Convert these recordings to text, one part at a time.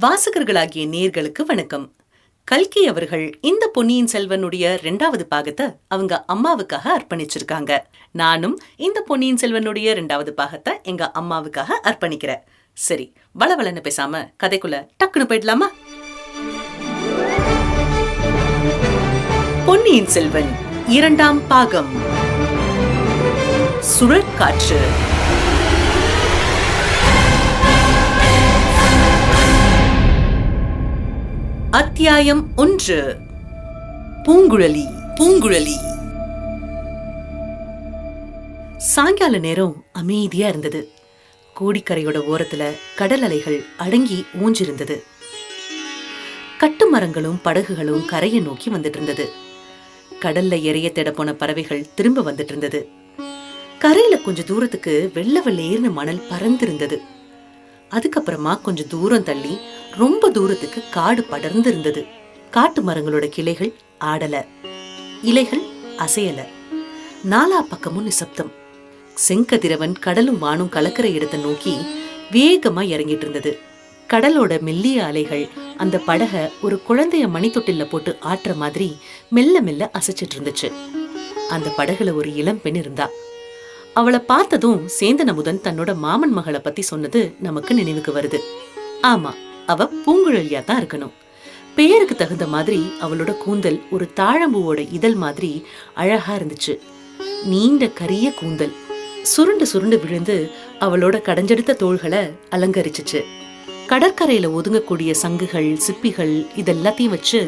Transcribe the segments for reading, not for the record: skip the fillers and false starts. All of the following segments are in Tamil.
வாசகர்களாகிய நேர்களுக்கு வணக்கம். கல்கி அவர்கள் இந்த பொன்னியின் செல்வனுடைய 2வது பாகத்தை அவங்க அம்மாவுக்காக அர்ப்பணிச்சிருக்காங்க. நானும் இந்த பொன்னியின் செல்வனுடைய 2வது பாகத்தை எங்க அம்மாவுக்காக அர்ப்பணிக்கிறேன். சரி, வளவளன்னு பேசாம கதைக்குள்ள டக்குன்னு போயிடலாமா? பொன்னியின் செல்வன் 2ஆம் பாகம், சுழற்காற்று. அத்தியாயம் 1. பூங்குழலி. சாயங்கால நேரம் அமைதியா இருந்தது. கோடிக்கரையோட ஓரத்துல கடல் அலைகள் அடங்கி ஊஞ்சிருந்தது. கட்டுமரங்களும் படகுகளும் கரையை நோக்கி வந்துட்டு இருந்தது. கடல்ல எறைய தேட போன பறவைகள் திரும்ப வந்துட்டு இருந்தது. கரையில கொஞ்ச தூரத்துக்கு வெள்ளை வெள்ளேர்னு மணல் பறந்திருந்தது. அதுக்கப்புறமா கொஞ்சம் தூரம் தள்ளி ரொம்ப தூரத்துக்கு காடு படர்ந்து இருந்தது. காட்டு மரங்களோட கிளைகள் ஆடல, இலைகள் அசையல. நாலா பக்கமும் நிசப்தம். செங்கதிரவன் கடலும் வானும் கலக்கரை இடத்தை நோக்கி வேகமா இறங்கிட்டு இருந்தது. கடலோட மெல்லிய அலைகள் அந்த படக ஒரு குழந்தைய மணித்தொட்டில போட்டு ஆட்டுற மாதிரி மெல்ல மெல்ல அசைச்சிட்டு இருந்துச்சு. அந்த படகுல ஒரு இளம் பெண் இருந்தா. அவளை பார்த்ததும் சேந்தன் அமுதன் தன்னோட மாமன் மகளை பத்தி சொன்னது நமக்கு நினைவுக்கு வருது. ஆமா, அவ பூங்குழலியா தான் இருக்கணும். பெயருக்கு தகுந்த மாதிரி அவளோட கூந்தல் ஒரு தாழம்பூவோட இதழ் மாதிரி அழகா இருந்துச்சு. நீண்ட கரிய கூந்தல் சுருண்டு சுருண்டு விழுந்து அவளோட கடைஞ்செடுத்த தோள்களை அலங்கரிச்சுச்சு. கடற்கரையில ஒதுங்கக்கூடிய சங்குகள், சிப்பிகள் இதெல்லாத்தையும் வச்சு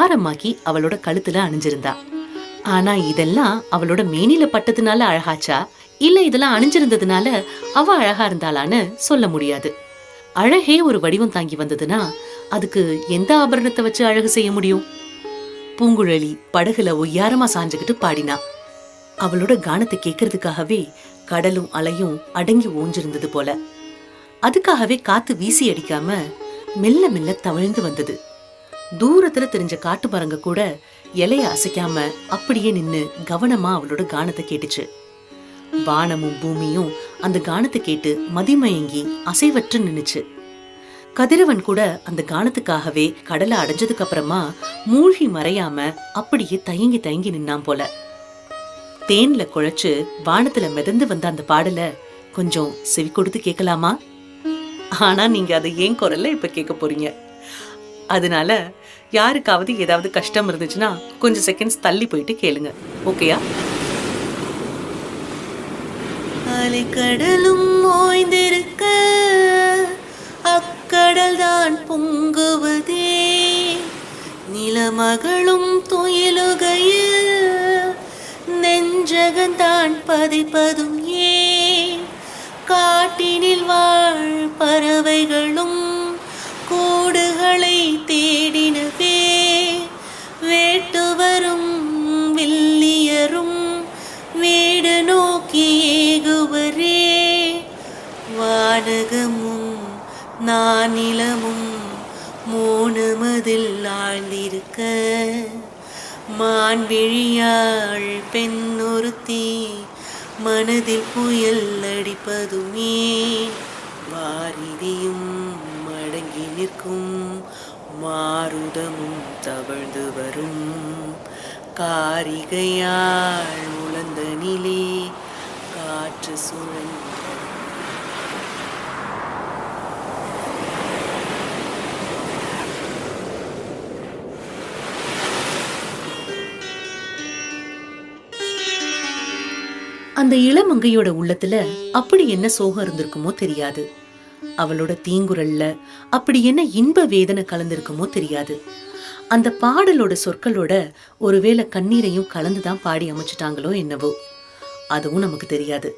ஆரமாக்கி அவளோட கழுத்துல அணிஞ்சிருந்தா. ஆனா இதெல்லாம் அவளோட மேனில பட்டதுனால அழகாச்சா, இல்ல இதெல்லாம் அணிஞ்சிருந்ததுனால அவ அழகா இருந்தாளான்னு சொல்ல முடியாது. அழகே ஒரு வடிவம் தாங்கி வந்ததுன்னா அதுக்கு எந்த ஆபரணத்தை வச்சு அழகு செய்ய முடியும்? பூங்குழலி படகுல ஒய்யாரமா சாஞ்சுக்கிட்டு பாடினா. அவளோட கானத்தை கேட்கறதுக்காகவே கடலும் அலையும் அடங்கி ஓஞ்சிருந்தது போல. அதுக்காகவே காத்து வீசி அடிக்காம மெல்ல மெல்ல தவழ்ந்து வந்தது. தூரத்துல தெரிஞ்ச காட்டு மரங்க கூட இலைய அசைக்காம அப்படியே நின்னு கவனமா அவளோட கானத்தை கேட்டுச்சு. வானமும் பூமியும் அந்த கானத்தை கேட்டு மதிமயங்கி அசைவற்று நின்னுச்சு. கதிரவன் கூட அந்த கானத்துக்காகவே கடலை அடைஞ்சதுக்கு அப்புறமா மூழ்கி மறையாம அப்படியே தயங்கி தயங்கி நின்னான் போல. தேன்ல குழைச்சு வானத்துல மிதந்து வந்த அந்த பாடல கொஞ்சம் செவி கொடுத்து கேட்கலாமா? ஆனா நீங்க அதை ஏன் குரல்ல இப்ப கேட்க போறீங்க. அதனால யாருக்காவது ஏதாவது கஷ்டம் இருந்துச்சுன்னா கொஞ்சம் செகண்ட்ஸ் தள்ளி போயிட்டு கேளுங்க. ஓகேயா? அலைக்கடலும் ஓய்ந்திருக்க அக்கடல் தான் பொங்குவதே, நிலமகளும் துயிலுகையில் நெஞ்சகந்தான் பதிப்பதும் ஏன், காட்டினில் வாழ் பறவைகளும் கூடுகளை தேடினவே, வேட்டு வரும் வில்லியரும் வீடு நோக்கி ஏகுவரே, வானகமும் நானிலமும் மோனமதில் ஆழ்ந்திருக்க, மான்விழியாள் பெண்ணொருத்தி மனதில் புயல் அடிப்பதுமே, வாரிதியும் அடங்கி நிற்கும் மாருதமும் தவழ்ந்து வரும், காரிகையாள் உழந்த நிலே காற்று சுழல். அந்த இளமங்கையோட உள்ளத்துல அப்படி என்ன சோகம் இருந்திருக்குமோ தெரியாது. அவளோட தீங்குரல்ல அப்படி என்ன இன்ப வேதனை கலந்திருக்குமோ தெரியாது. அந்த பாடலோட சொற்களோட ஒருவேளை கண்ணீரையும் கலந்துதான் பாடி அமைச்சிட்டாங்களோ என்னவோ, அதுவும் நமக்கு தெரியாது.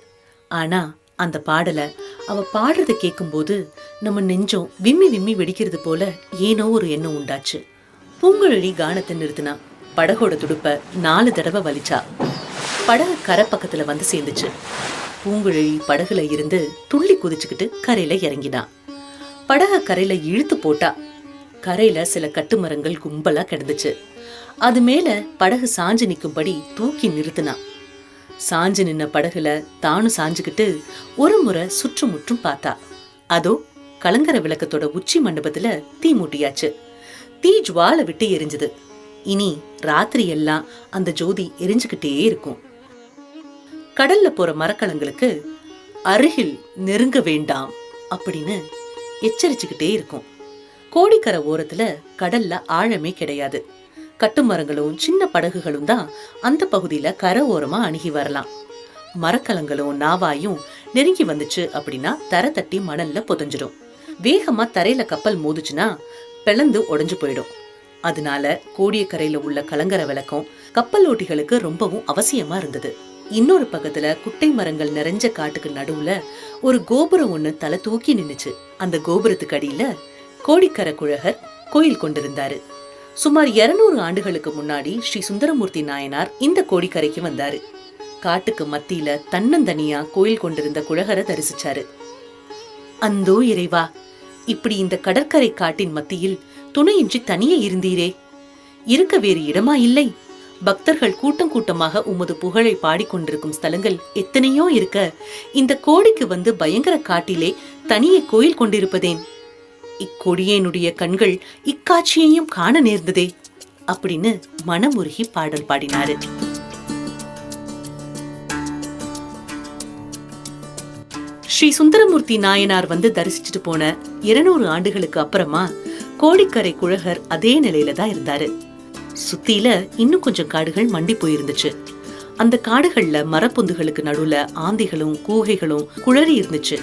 ஆனா அந்த பாடலை அவ பாடுறத கேட்கும்போது நம்ம நெஞ்சம் விம்மி விம்மி வெடிக்கிறது போல ஏனோ ஒரு எண்ணம் உண்டாச்சு. பூங்குழலி கானத்தை நிறுத்தினா. படகோட துடுப்ப 4 தடவை வலிச்சா. படகு கரை பக்கத்துல வந்து சேர்ந்துச்சு. பூங்குழலி படகுல இருந்து துள்ளி குதிச்சுக்கிட்டு கரையில இறங்கினா. படக கரையில இழுத்து போட்டா. கரையில சில கட்டுமரங்கள் கும்பலா கிடந்துச்சு. அது மேல படகு சாஞ்சு நிக்கும்படி தூக்கி நிறுத்தினா. சாஞ்சு நின்ன படகுல தானும் சாஞ்சுக்கிட்டு ஒரு முறை சுற்றுமுற்றும் பார்த்தா. அதோ கலங்கர விளக்கத்தோட உச்சி மண்டபத்துல தீ மூட்டியாச்சு. தீ ஜுவால விட்டு எரிஞ்சது. இனி ராத்திரி எல்லாம் அந்த ஜோதி எரிஞ்சுக்கிட்டே இருக்கும். கடல்ல போற மரக்கலங்களுக்கு அருகில் நெருங்க வேண்டாம் அப்படின்னு எச்சரிச்சுக்கிட்டே இருக்கும். கோடிக்கரை ஓரத்துல கடல்ல ஆழமே கிடையாது. கட்டுமரங்களும் சின்ன படகுகளும் தான் அந்த பகுதியில கரை ஓரமா அணுகி வரலாம். மரக்கலங்களும் நாவாயும் நெருங்கி வந்துச்சு அப்படின்னா தரை தட்டி மணல்ல புதஞ்சிடும். வேகமா தரையில கப்பல் மோதுச்சுன்னா பிளந்து உடைஞ்சு போயிடும். அதனால கோடியக்கரையில உள்ள கலங்கர விளக்கம் கப்பல் ஓட்டிகளுக்கு ரொம்பவும் அவசியமா இருந்தது. இன்னொரு பக்கத்துல குட்டை மரங்கள் நிறைஞ்ச காட்டுக்கு நடுவுல ஒரு கோபுரம் ஒண்ணு தலை தூக்கி நின்னுச்சு. அந்த கோபுரத்துக்கு அடியில கோடிக்கரை குழகர் கோயில் கொண்டிருந்தாரு. சுமார் 200 ஆண்டுகளுக்கு முன்னாடி ஸ்ரீ சுந்தரமூர்த்தி நாயனார் இந்த கோடிக்கரைக்கு வந்தாரு. காட்டுக்கு மத்தியில தன்னந்தனியா கோயில் கொண்டிருந்த குழகரை தரிசிச்சாரு. அந்தோ இறைவா, இப்படி இந்த கடற்கரை காட்டின் மத்தியில் துணையின்றி தனியே இருந்தீரே, இருக்க வேறு இடமா இல்லை? பக்தர்கள் கூட்டம் கூட்டமாக உமது புகழை பாடிக்கொண்டிருக்கும் ஸ்தலங்கள் எத்தனையோ இருக்க, இந்த கோடிக்கு வந்து பயங்கர காட்டிலே தனியே கோயில் கொண்டிருப்பதேன்? இக்கொடியேனுடைய கண்கள் இக்காட்சியையும் காண நேர்ந்ததே அப்படின்னு மனமுருகி பாடல் பாடினாரு. ஸ்ரீ சுந்தரமூர்த்தி நாயனார் வந்து தரிசிச்சுட்டு போன 200 ஆண்டுகளுக்கு அப்புறமா கோடிக்கரை குழகர் அதே நிலையில தான் இருந்தாரு. சுத்தியில இன்னும் கொஞ்சம் காடுகள் மண்டி போயிருந்துச்சு. அந்த காடுகள்ல மரப்பொந்துகளுக்கு நடுவுல ஆந்திகளும் கூகைகளும் குளறி இருந்துச்சு.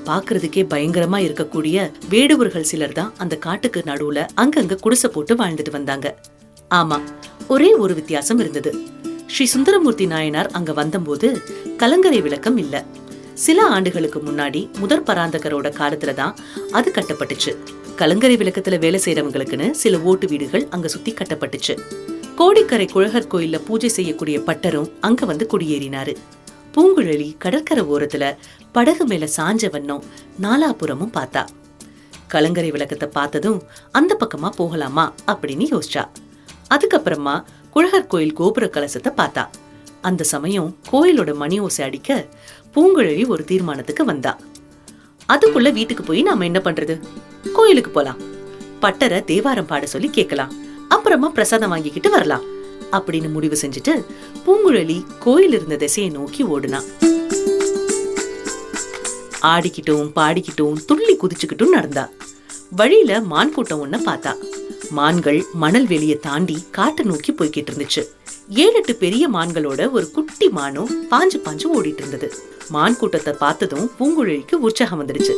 பாக்குறதுக்கே பயங்கரமா இருக்கக்கூடிய வேடுவர்கள் சிலர் தான் அந்த காட்டுக்கு நடுவுல அங்கங்க குடிசை போட்டு வாழ்ந்துட்டு வந்தாங்க. ஆமா, ஒரே ஒரு வித்தியாசம் இருந்தது. ஸ்ரீ சுந்தரமூர்த்தி நாயனார் அங்க வந்தபோது கலங்கரை விளக்கம் இல்ல. சில ஆண்டுகளுக்கு முன்னாடி முதற் பராந்தகரோட காலத்துலதான் அது கட்டப்பட்டுச்சு. கலங்கரை விளக்கத்துல வேலை செய்யறவங்களுக்குன்னு சில ஓட்டு வீடுகள் அங்க சுத்தி கட்டப்பட்டுச்சு. கோடிக்கரை குழகர் கோயில்ல பூஜை செய்யக்கூடிய பட்டரும் அங்க வந்து குடியேறினாரு. பூங்குழலி கடற்கரை ஓரத்துல படகு மேல சாஞ்ச வண்ணம் நாலாபுரமும் பார்த்தா. கலங்கரை விளக்கத்தை பார்த்ததும் அந்த பக்கமா போகலாமா அப்படின்னு யோசிச்சா. அதுக்கப்புறமா குழகர் கோயில் கோபுர கலசத்தை பார்த்தா. அந்த சமயம் கோயிலோட மணி ஓசை அடிக்க பூங்குழலி ஒரு தீர்மானத்துக்கு வந்தா. அதுக்குள்ள வீட்டுக்கு போய் நாம என்ன பண்றது? கோயிலுக்கு போலாம், பட்டரை தேவாரம் பாட சொல்லி கேட்கலாம், அப்புறமா பிரசாதம் வாங்கிக்கிட்டு வரலாம் அப்படின்னு முடிவு செஞ்சுட்டு பூங்குழலி கோயில் இருந்த திசையை நோக்கி ஓடுனா. ஆடிக்கிட்டும் பாடிக்கிட்டும் துள்ளி குதிச்சுக்கிட்டும் நடந்தா. வழியில மான் கூட்டம் ஒண்ண பார்த்தா. மான்கள் மணல் வெளிய தாண்டி காட்டை நோக்கி போய்கிட்டு இருந்துச்சு. 7-8 பெரிய மான்களோட ஒரு குட்டி மானும் பாஞ்சு பாஞ்சு ஓடிட்டு இருந்தது. மான் கூட்டத்தை பார்த்ததும் பூங்குழலிக்கு உற்சாகம் வந்துடுச்சு.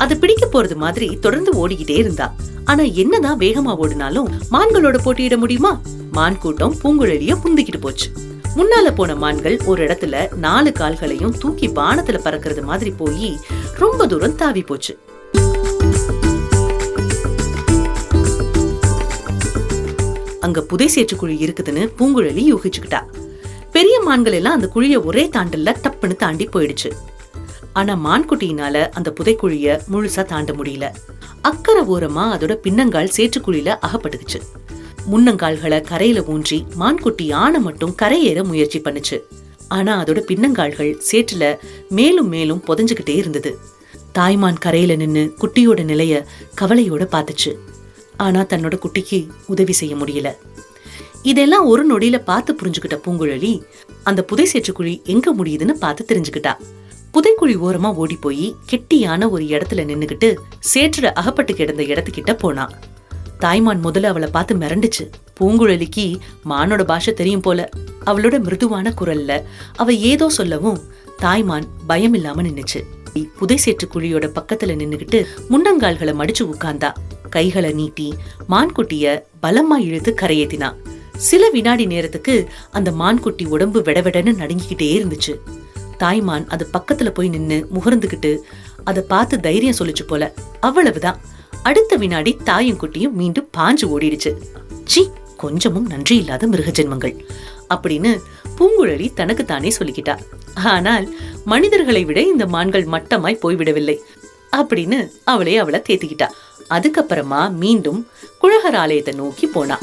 அது பிடிக்க போறது மாதிரி தொடர்ந்து ஓடிக்கிட்டே இருந்தா. ஆனா என்னதான் வேகமா ஓடினாலும் மான்களோட போட்டியிட முடியுமா? மான் கூட்டம் பூங்குழலிய புந்திக்கிட்டு போச்சு. முன்னால போன மான்கள் ஒரு இடத்துல 4 கால்களையும் தூக்கி வானத்துல பறக்கிறது மாதிரி போய் ரொம்ப தூரம் தாவி போச்சு. அங்க புதை சேற்று குழி இருக்குதுன்னு பூங்குழலி யூகிச்சுக்கிட்டா. பெரிய மான்கள் எல்லாம் அந்த குழிய ஒரே தாண்டல்ல டப்புன்னு தாண்டி போயிடுச்சு. ஆனா மான்குட்டியினால அந்த புதைக்குழிய முழுசா தாண்ட முடியல. அக்கறை ஓரமா அதோட பின்னங்கால் சேற்றுக்குழியில அகப்பட்டுக்குச்சு. முன்னங்கால்களை கரையில ஊன்றி மான்குட்டி ஆன மட்டும் கரையேற முயற்சி பண்ணுச்சு. ஆனா அதோட பின்னங்கால்கள் சேற்றுல மேலும் மேலும் புதைஞ்சுகிட்டே இருந்தது. தாய்மான் கரையில நின்னு குட்டியோட நிலைய கவலையோட பாத்துச்சு. ஆனா தன்னோட குட்டிக்கு உதவி செய்ய முடியல. இதெல்லாம் ஒரு நொடியில பார்த்து புரிஞ்சுக்கிட்ட பூங்குழலி அந்த புதை சேற்றுக்குழி எங்க முடியுதுன்னு பார்த்து தெரிஞ்சுக்கிட்டா. புதைக்குழி ஓரமா ஓடி போய் கெட்டியான ஒரு இடத்துல நின்னுகிட்டு சேற்றுல அகப்பட்டு கிடந்த இடத்துக்கிட்ட போனா. தாய்மான் முதல்ல அவளை பார்த்து மிரண்டுச்சு. பூங்குழலிக்கு மானோட பாஷை தெரியும் போல. அவளோட மிருதுவான குரல்ல அவ ஏதோ சொல்லவும் தாய்மான் பயம் இல்லாம நின்னுச்சு. புதை சேற்று குழியோட பக்கத்துல நின்னுகிட்டு முன்னங்கால்களை மடிச்சு உட்கார்ந்தா. கைகளை நீட்டி மான்குட்டிய பலமா இழுத்து கரையேத்தினா. சில வினாடி நேரத்துக்கு அந்த மான்குட்டி உடம்பு வெடவெடன்னு நடுங்கிக்கிட்டே இருந்துச்சு. தாய்மான் அது பக்கத்துல போய் நின்னு முகர்ந்துகிட்டு அதை பார்த்து தைரியம் சொல்லிச்சு போல. அவ்வளவுதான். அடுத்த வினாடி தாயும் குட்டியும் மீண்டும் பாஞ்சு ஓடிடுச்சு. சி, கொஞ்சமும் நன்றி இல்லாத மிருக ஜென்மங்கள் அப்படின்னு பூங்குழலி தனக்கு தானே சொல்லிக்கிட்டா. ஆனால் மனிதர்களை விட இந்த மான்கள் மட்டமாய் போய்விடவில்லை அப்படின்னு அவளை தேத்திக்கிட்டா. அதுக்கப்புறமா மீண்டும் குழகர் ஆலயத்தை நோக்கி போனா.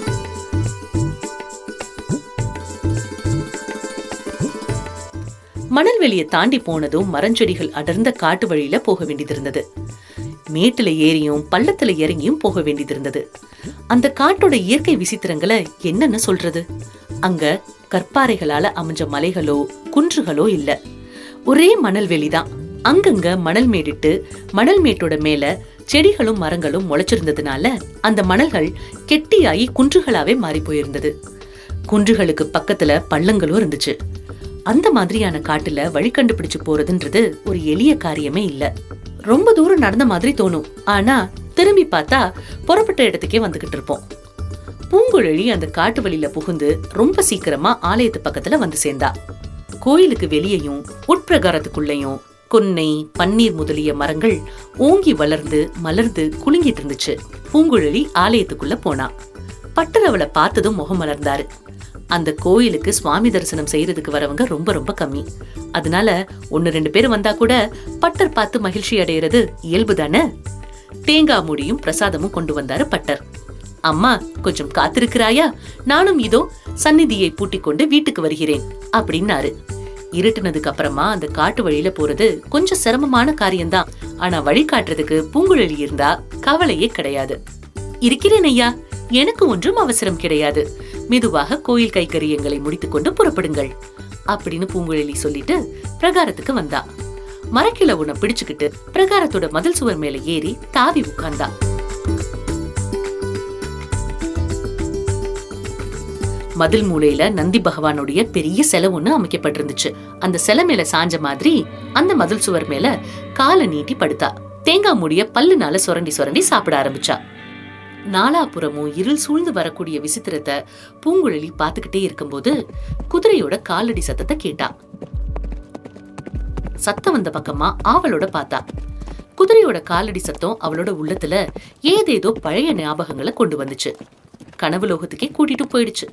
மணல் வெளியை தாண்டி போனதும் மரஞ்செடிகள் அடர்ந்த காட்டு வழியில போக வேண்டியது இருந்தது. மேட்டுல ஏறியும் பள்ளத்துல இறங்கியும் போக வேண்டியது இருந்தது. அந்த காட்டோட இயற்கை விசித்திரங்களை என்னன்னு சொல்றது? அங்க கற்பாறைகளால அமைஞ்ச மலைகளோ குன்றுகளோ இல்ல, ஒரே மணல் வெளிதான். அங்கங்க மணல் மேடிட்டு மணல் மேட்டோட மேல செடிகளும் மரங்களும் முளைச்சிருந்ததுனால அந்த மணல்கள் கெட்டியாகி குன்றுகளாவே மாறி போயிருந்தது. குன்றுகளுக்கு பக்கத்துல பள்ளங்களும் இருந்துச்சு. அந்த மாதிரியான காட்டுல வழி கண்டுபிடிச்சு போறதுன்றது ஒரு எளிய காரியமே இல்ல. ரொம்ப தூரம் நடந்த மாதிரி தோணும், ஆனா திரும்பி பார்த்தா புறப்பட்ட இடத்துக்கே வந்துகிட்டு இருப்போம். பூங்குழலி அந்த காட்டு வழியில புகுந்து ரொம்ப சீக்கிரமா ஆலயத்து பக்கத்துல வந்து சேர்ந்தா. கோயிலுக்கு வெளியையும் உட்பிரகாரத்துக்குள்ளேயும் கொன்னை பன்னீர் முதலிய மரங்கள் ஓங்கி வளர்ந்து மலர்ந்து குலுங்கிட்டு இருந்துச்சு. பூங்குழலி ஆலயத்துக்குள்ள போனா. பட்டர் அவளை பார்த்ததும் முகம் மலர்ந்தாரு. அந்த கோயிலுக்கு சுவாமி தரிசனம் செய்யறதுக்கு வரவங்க ரொம்ப ரொம்ப கம்மி. அதனால 1-2 பேர் வந்தா கூட பட்டர் பார்த்து மகிழ்ச்சி அடைகிறது இயல்புதானே. தேங்காய் மூடியும் பிரசாதமும் கொண்டு வந்தாரு பட்டர். அம்மா, கொஞ்சம் காத்திருக்கிறாயா? நானும் இதோ சந்நிதியை பூட்டிக் கொண்டு வீட்டுக்கு வருகிறேன் அப்படின்னாரு. இருட்டுனதுக்கு அப்புறமா அந்த காட்டு வழியில போறது கொஞ்சம் சிரமமான காரியம்தான். ஆனா வழி காட்டுறதுக்கு பூங்குழலி இருந்தா கவலையே கிடையாது. இருக்கிறேன் ஐயா, எனக்கு ஒன்றும் அவசரம் கிடையாது. மெதுவாக கோயில் கைக்கரியங்களை முடித்துக் கொண்டு புறப்படுங்கள் அப்படின்னு பூங்குழலி சொல்லிட்டு பிரகாரத்துக்கு வந்தா. மரக்கிள உன்னை பிடிச்சுக்கிட்டு பிரகாரத்தோட மதில் சுவர் மேல ஏறி தாவி உட்கார்ந்தா. மதில் மூலையில நந்தி பகவானுடைய பெரிய சிலை ஒண்ணு அமைக்கப்பட்டிருந்துச்சு. அந்த சிலை மேல சாஞ்ச மாதிரி அந்த மதில் சுவர் மேல காலை நீட்டி படுத்தா. தேங்காய் மூடிய பல்லுனால சுரண்டி சுரண்டி சாப்பிட ஆரம்பிச்சா. நாலாபுறமும் இருள் சூழ்ந்து வரக்கூடிய விசித்திரத்தை பூங்குழலி பாத்துக்கிட்டே இருக்கும்போது குதிரையோட காலடி சத்தத்தை கேட்டா. சத்தம் வந்த பக்கமா ஆவலோட பார்த்தா. குதிரையோட காலடி சத்தம் அவளோட உள்ளத்துல ஏதேதோ பழைய ஞாபகங்களை கொண்டு வந்துச்சு. கனவு லோகத்துக்கே கூட்டிட்டு போயிடுச்சு.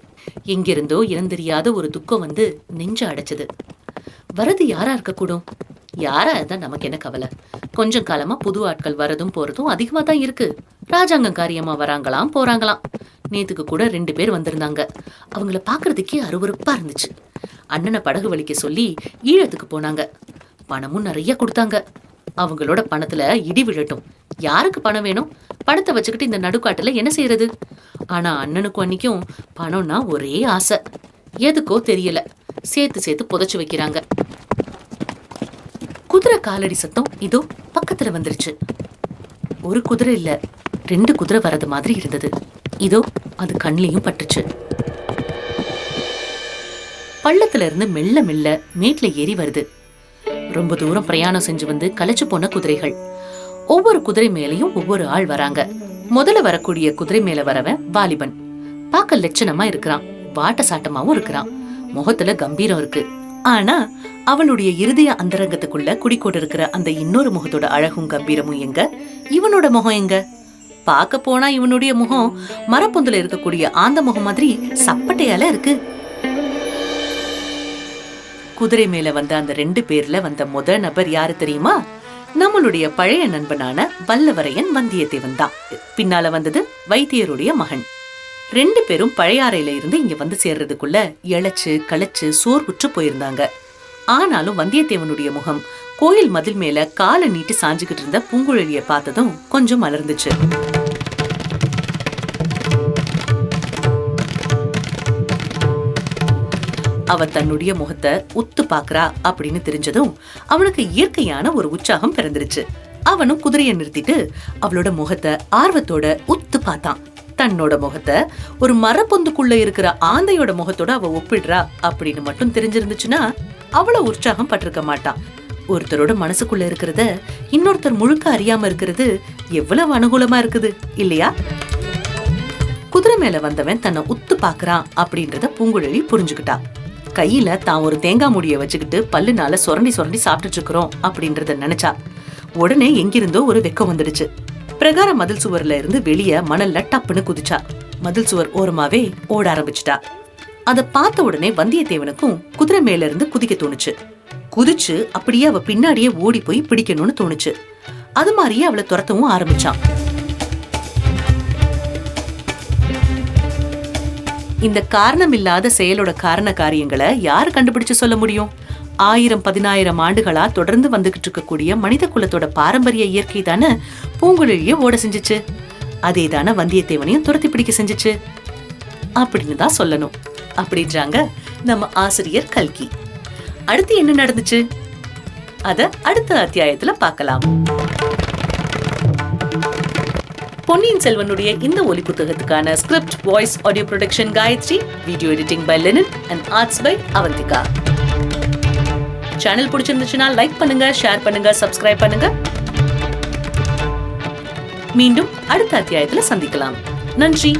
எங்கிருந்தோ இனந்தெரியாத ஒரு துக்கம் வந்து நெஞ்ச அடைச்சது. வரது யாரா இருக்கக்கூடும்? யாரா இருந்தா நமக்கு என்ன கவலை? கொஞ்சம் காலமா புது ஆட்கள் வரதும் போறதும் அதிகமா தான் இருக்கு. ராஜாங்கம் காரியமா வராங்களாம் போறாங்களாம். நேத்துக்கு கூட 2 பேர் வந்திருந்தாங்க. அவங்கள பாக்குறதுக்கே அருவருப்பா இருந்துச்சு. அண்ணனை படகு வலிக்க சொல்லி ஈழத்துக்கு போனாங்க. பணமும் நிறைய கொடுத்தாங்க. அவங்களோட பணத்துல இடி விழட்டும். யாருக்கு பணம் வேணும்? பணத்தை வச்சுக்கிட்டு இந்த நடுக்காட்டுல என்ன செய்யறது? ஆனா அண்ணனுக்கும் அன்னைக்கும் பணம்னா ஒரே ஆசை. எதுக்கோ தெரியல, சேர்த்து சேர்த்து புதைச்சு வைக்கிறாங்க. குதிரை காலடி சத்தம் இதோ பக்கத்துல வந்துருச்சு. ஒரு குதிரை இல்ல, 2 குதிரை வரது மாதிரி இருந்தது. இதோ அது கண்ணிலையும் பட்டுச்சு. பள்ளத்துல இருந்து மெல்ல மெல்ல மேட்ல ஏறி வருது. ரொம்ப தூரம் பிரயாணம் செஞ்சு வந்து களைச்சு போன குதிரைகள். ஒவ்வொரு குதிரை மேலையும் ஒவ்வொரு ஆள் வராங்க. முதல்ல வரக்கூடிய குதிரை மேல வரவன் வாலிபன். பார்க்க லட்சணமா இருக்கிறான், வாட்ட சாட்டமாவும் இருக்கிறான். முகத்துல கம்பீரம் இருக்கு. ஆனா அவளுடைய இருதய அந்தரங்கத்துக்குள்ள குடிக்கோடு இருக்கிற அந்த இன்னொரு முகத்தோட அழகும் கம்பீரமும் எங்க? இவனோட முகம் எங்க? பார்க்க போனா இவனுடைய முகம் மரப்பொந்துல இருக்கக்கூடிய ஆந்த முகம் மாதிரி சப்பட்டையால இருக்கு. குதிரை மேல வந்த அந்த 2 பேர்ல வந்த முத நபர் யாரு தெரியுமா? நம்மளுடைய பழைய நண்பனான வல்லவரையன் வந்தியத்தேவன் தான். பின்னால வந்தது வைத்தியருடைய மகன். 2 பேரும் பழையாறையில இருந்து இங்க வந்து சேர்றதுக்குள்ள இளைச்சு களைச்சு சோர்வுற்று போயிருந்தாங்க. ஆனாலும் வந்தியத்தேவனுடைய முகம் கோயில் மதில் மேல காலை நீட்டி சாஞ்சுகிட்டு இருந்த பூங்குழலிய பார்த்ததும் கொஞ்சம் மலர்ந்துச்சு. அவ தன்னுடைய முகத்தை உத்து பாக்குறா அப்படின்னு தெரிஞ்சதும் அவனுக்கு இயற்கையான ஒரு உற்சாகம் பிறந்துருச்சு. அவனும் குதிரையை நிறுத்திட்டு அவளோட முகத்தை ஆர்வத்தோட உத்து பார்த்தான். தன்னோட முகத்தை ஒரு மரப்பொந்துக்குள்ள இருக்கிற ஆந்தையோட முகத்தோட அவ ஒப்பிடுறா அப்படின்னு மட்டும் தெரிஞ்சிருந்துச்சுன்னா அவ்வளவு உற்சாகம் பட்டிருக்க மாட்டான். ஒருத்தரோட மனசுக்குள்ள இருக்கிறத இன்னொருத்தர் முழுக்க அறியாம இருக்கிறது எவ்வளவு அனுகூலமா இருக்குது இல்லையா? குதிரை மேல வந்தவன் தன்னை உத்து பாக்குறான் அப்படின்றத பூங்குழலி புரிஞ்சுக்கிட்டா. கையில தான் ஒரு தேங்காய் மூடிய வச்சுக்கிட்டு பல்லுனால சுரண்டி சுரண்டி சாப்பிட்டுட்டு இருக்கிறோம் அப்படின்றத நினைச்சா. உடனே எங்கிருந்தோ ஒரு வெக்கம் வந்துடுச்சு. பிரகார மதில் சுவர்ல இருந்து வெளிய மணல்ல டப்புன்னு குதிச்சா. மதில் சுவர் ஓரமாவே ஓட ஆரம்பிச்சுட்டா. அத பார்த்த உடனே வந்தியத்தேவனுக்கும் குதிரை மேல இருந்து குதிக்க தோணுச்சு. குதிச்சு அப்படியே அவ பின்னாடியே ஓடி போய் பிடிக்கணும்னு தோணுச்சு. அது மாதிரியே அவளை துரத்தவும் ஆரம்பிச்சான். இந்த காரணம் இல்லாத செயலோட காரண காரியங்களை யாரு கண்டுபிடிச்சு சொல்ல முடியும்? 1000-10000 ஆண்டுகளா தொடர்ந்து வந்துகிட்டு இருக்கக்கூடிய மனித குலத்தோட பாரம்பரிய இயற்கை தானே பூங்குழலிய ஓட செஞ்சுச்சு. அதே தானே வந்தியத்தேவனையும் துரத்தி பிடிக்க செஞ்சுச்சு அப்படின்னு தான் சொல்லணும் அப்படின்றாங்க நம்ம ஆசிரியர் கல்கி. அடுத்து என்ன நடந்துச்சு அத அடுத்த அத்தியாயத்துல பார்க்கலாம். பொன்னியின் செல்வனுடைய இந்த ஒலி புத்தகத்துக்கான script, voice, audio production Gayathri, video editing by Lenin and arts by Avanthika. Channel பிடிச்சிருந்துச்சுன்னா லைக் பண்ணுங்க, ஷேர் பண்ணுங்க, சப்ஸ்கிரைப் பண்ணுங்க. மீண்டும் அடுத்த அத்தியாயத்துல சந்திக்கலாம். நன்றி.